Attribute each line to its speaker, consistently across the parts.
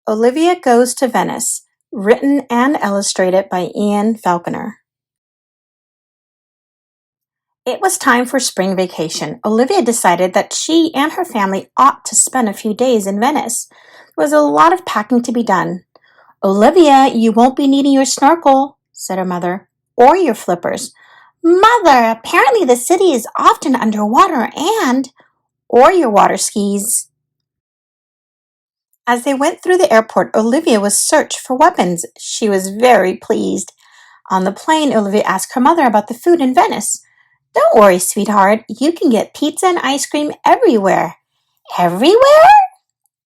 Speaker 1: Olivia Goes to Venice, written and illustrated by Falconer. It was time for spring vacation. Olivia decided that she and her family ought to spend a few days in Venice. There was a lot of packing to be done. Olivia, you won't be needing your snorkel, said her mother, or your flippers. Mother, apparently the city is often underwater or your water skis. As they went through the airport, Olivia was searched for weapons. She was very pleased. On the plane, Olivia asked her mother about the food in Venice. Don't worry, sweetheart. You can get pizza and ice cream everywhere. Everywhere?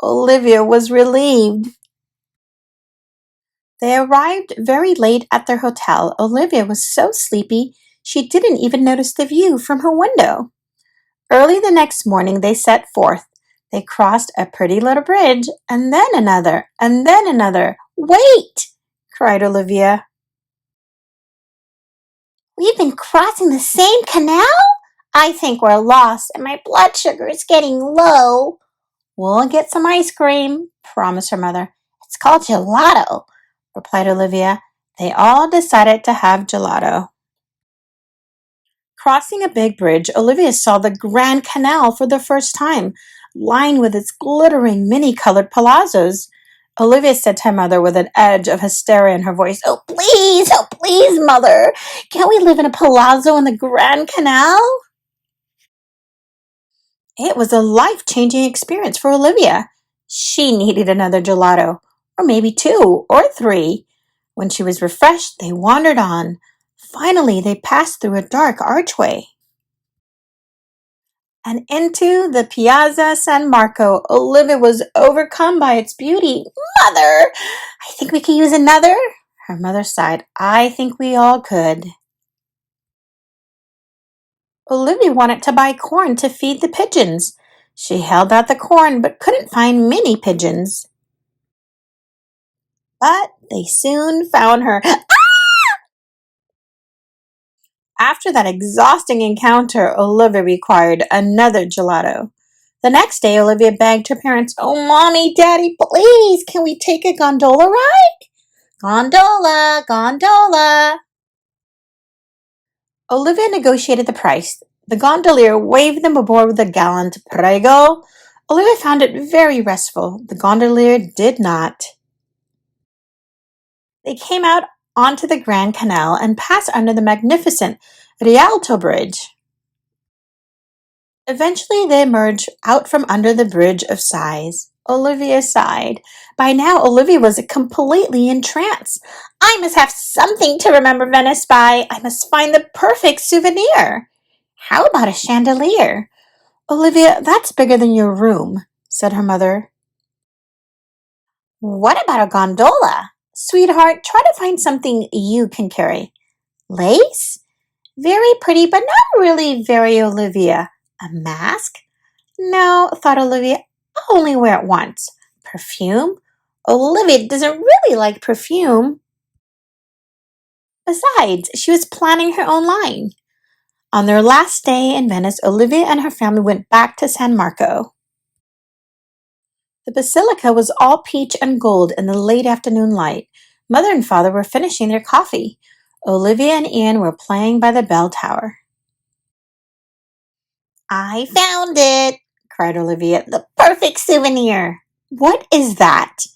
Speaker 1: Olivia was relieved. They arrived very late at their hotel. Olivia was so sleepy she didn't even notice the view from her window. Early the next morning they set forth. They crossed a pretty little bridge, and then another, and then another. Wait! Cried Olivia. We've been crossing the same canal? I think we're lost, and my blood sugar is getting low. We'll get some ice cream, promised her mother. It's called gelato, replied Olivia. They all decided to have gelato. Crossing a big bridge, Olivia saw the Grand Canal for the first time, lined with its glittering many-colored palazzos. Olivia said to her mother with an edge of hysteria in her voice, oh, please, Mother. Can't we live in a palazzo in the Grand Canal? It was a life-changing experience for Olivia. She needed another gelato, or maybe 2 or 3. When she was refreshed, they wandered on. Finally, they passed through a dark archway and into the Piazza San Marco. Olivia was overcome by its beauty. Mother, I think we could use another. Her mother sighed. I think we all could. Olivia wanted to buy corn to feed the pigeons. She held out the corn but couldn't find many pigeons. But they soon found her. After that exhausting encounter, Olivia required another gelato. The next day, Olivia begged her parents, oh, Mommy, Daddy, please, can we take a gondola ride? Gondola, gondola. Olivia negotiated the price. The gondolier waved them aboard with a gallant prego. Olivia found it very restful. The gondolier did not. They came out onto the Grand Canal and passed under the magnificent Rialto Bridge. Eventually, they emerged out from under the Bridge of Sighs. Olivia sighed. By now, Olivia was completely entranced. I must have something to remember Venice by. I must find the perfect souvenir. How about a chandelier? Olivia, that's bigger than your room, said her mother. What about a gondola? Sweetheart, try to find something you can carry. Lace? Very pretty, but not really very Olivia. A mask? No, thought Olivia. I'll only wear it once. Perfume? Olivia doesn't really like perfume. Besides, she was planning her own line. On their last day in Venice, Olivia and her family went back to San Marco. The basilica was all peach and gold in the late afternoon light. Mother and father were finishing their coffee. Olivia and Ian were playing by the bell tower. I found it, cried Olivia. The perfect souvenir. What is that?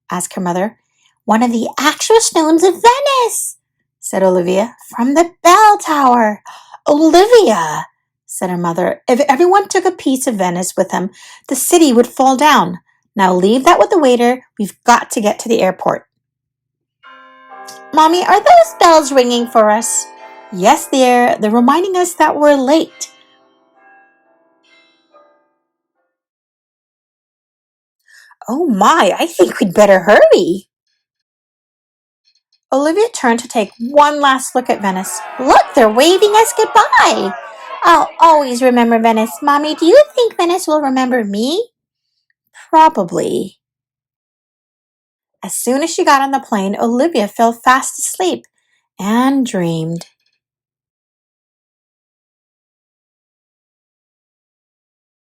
Speaker 1: Asked her mother. One of the actual stones of Venice, said Olivia, from the bell tower. Olivia, said her mother, if everyone took a piece of Venice with them, the city would fall down. Now leave that with the waiter. We've got to get to the airport. Mommy, are those bells ringing for us? Yes, dear. They're reminding us that we're late. Oh my, I think we'd better hurry. Olivia turned to take one last look at Venice. Look, they're waving us goodbye. I'll always remember Venice. Mommy, do you think Venice will remember me? Probably. As soon as she got on the plane, Olivia fell fast asleep and dreamed.